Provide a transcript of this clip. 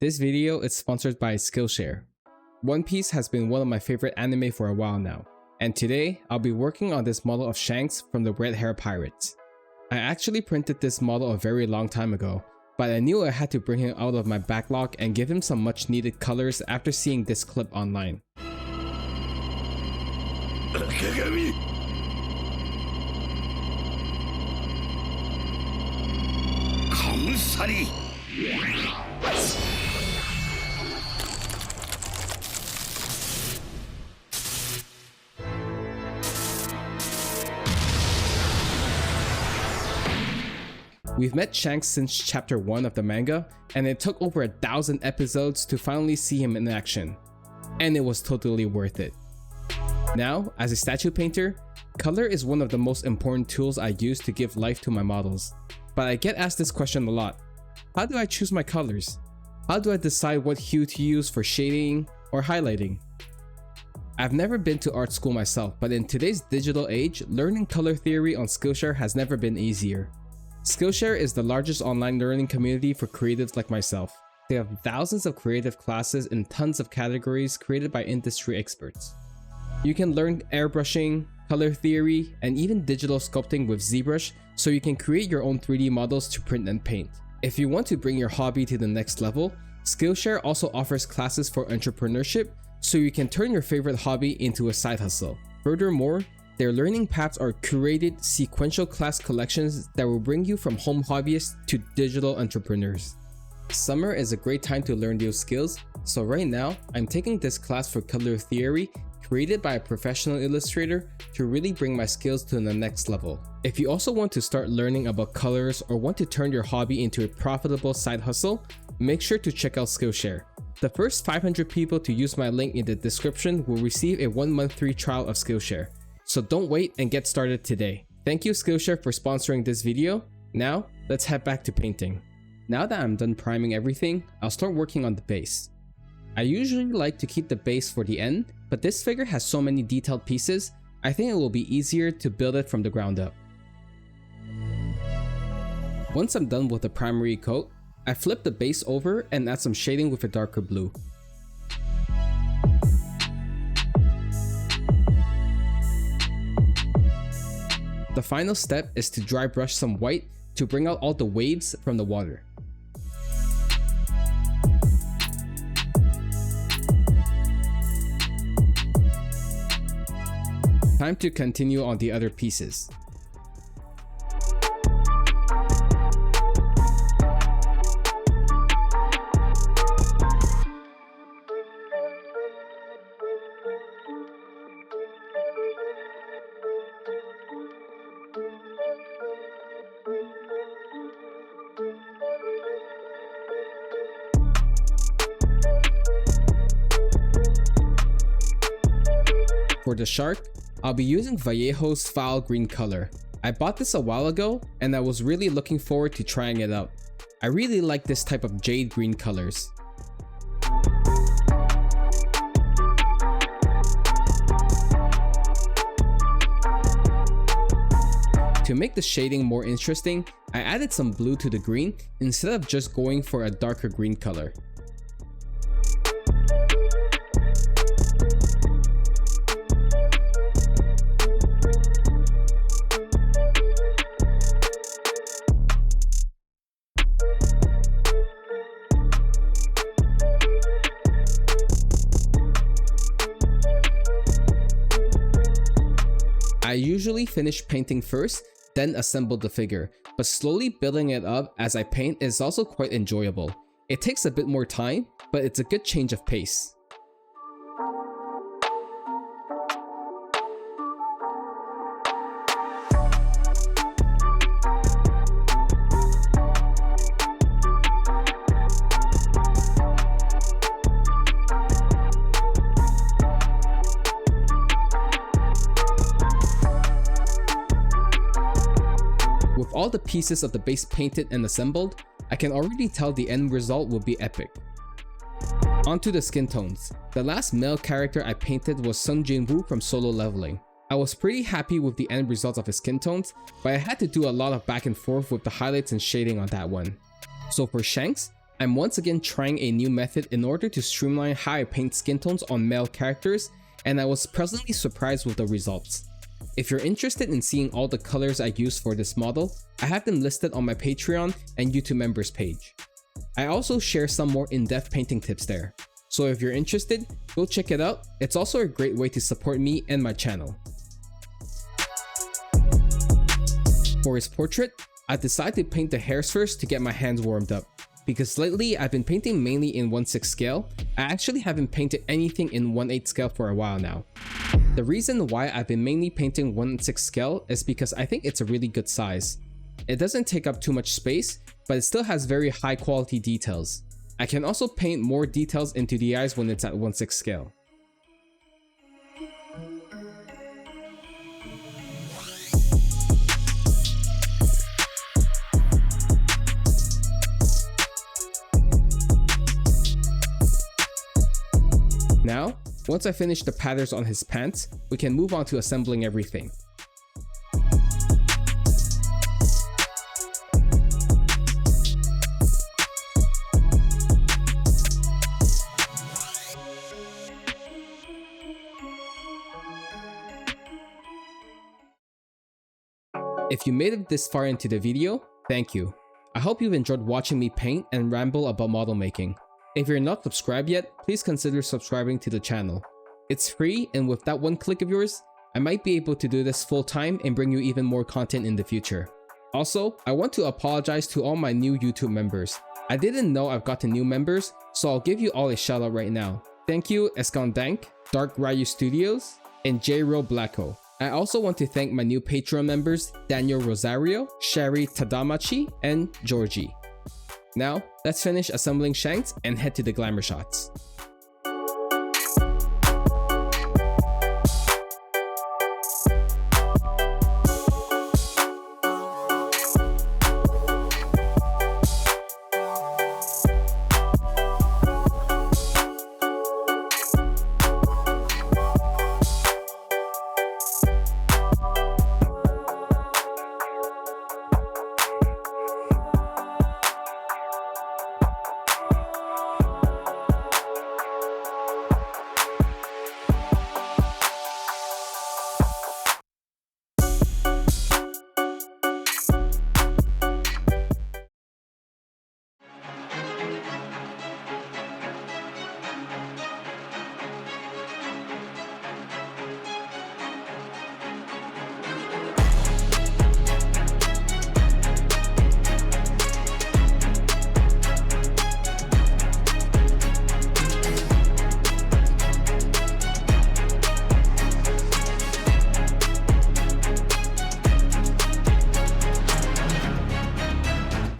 This video is sponsored by Skillshare. One Piece has been one of my favorite anime for a while now, and today I'll be working on this model of Shanks from the Red Hair Pirates. I actually printed this model a very long time ago, but I knew I had to bring him out of my backlog and give him some much needed colors after seeing this clip online. We've met Shanks since chapter 1 of the manga, and it took over 1,000 episodes to finally see him in action. And it was totally worth it. Now, as a statue painter, color is one of the most important tools I use to give life to my models. But I get asked this question a lot. How do I choose my colors? How do I decide what hue to use for shading or highlighting? I've never been to art school myself, but in today's digital age, learning color theory on Skillshare has never been easier. Skillshare is the largest online learning community for creatives like myself. They have thousands of creative classes in tons of categories created by industry experts. You can learn airbrushing, color theory, and even digital sculpting with ZBrush, so you can create your own 3D models to print and paint. If you want to bring your hobby to the next level, Skillshare also offers classes for entrepreneurship, so you can turn your favorite hobby into a side hustle. Furthermore, their learning paths are curated sequential class collections that will bring you from home hobbyists to digital entrepreneurs. Summer is a great time to learn new skills, so right now I'm taking this class for color theory created by a professional illustrator to really bring my skills to the next level. If you also want to start learning about colors or want to turn your hobby into a profitable side hustle, make sure to check out Skillshare. The first 500 people to use my link in the description will receive a 1-month free trial of Skillshare. So don't wait and get started today. Thank you Skillshare for sponsoring this video. Now, let's head back to painting. Now that I'm done priming everything, I'll start working on the base. I usually like to keep the base for the end, but this figure has so many detailed pieces, I think it will be easier to build it from the ground up. Once I'm done with the primary coat, I flip the base over and add some shading with a darker blue. The final step is to dry brush some white to bring out all the waves from the water. Time to continue on the other pieces. For the shark, I'll be using Vallejo's foul green color. I bought this a while ago and I was really looking forward to trying it out. I really like this type of jade green colors. To make the shading more interesting, I added some blue to the green instead of just going for a darker green color. I usually finish painting first, then assemble the figure, but slowly building it up as I paint is also quite enjoyable. It takes a bit more time, but it's a good change of pace. With all the pieces of the base painted and assembled, I can already tell the end result will be epic. Onto the skin tones. The last male character I painted was Sung Jin-woo from Solo Leveling. I was pretty happy with the end results of his skin tones, but I had to do a lot of back and forth with the highlights and shading on that one. So for Shanks, I'm once again trying a new method in order to streamline how I paint skin tones on male characters, and I was pleasantly surprised with the results. If you're interested in seeing all the colors I use for this model, I have them listed on my Patreon and YouTube members page. I also share some more in-depth painting tips there, so if you're interested, go check it out. It's also a great way to support me and my channel. For his portrait, I decided to paint the hairs first to get my hands warmed up. Because lately I've been painting mainly in 1/6 scale, I actually haven't painted anything in 1/8 scale for a while now. The reason why I've been mainly painting 1/6 scale is because I think it's a really good size. It doesn't take up too much space, but it still has very high quality details. I can also paint more details into the eyes when it's at 1/6 scale. Now, once I finish the patterns on his pants, we can move on to assembling everything. If you made it this far into the video, thank you. I hope you've enjoyed watching me paint and ramble about model making. If you're not subscribed yet, please consider subscribing to the channel. It's free, and with that one click of yours, I might be able to do this full time and bring you even more content in the future. Also, I want to apologize to all my new YouTube members. I didn't know I've gotten new members, so I'll give you all a shout out right now. Thank you Escondank, Dark Ryu Studios, and J-Ro Blacko. I also want to thank my new Patreon members Daniel Rosario, Sherry Tadamachi, and Georgie. Now, let's finish assembling Shanks and head to the glamour shots.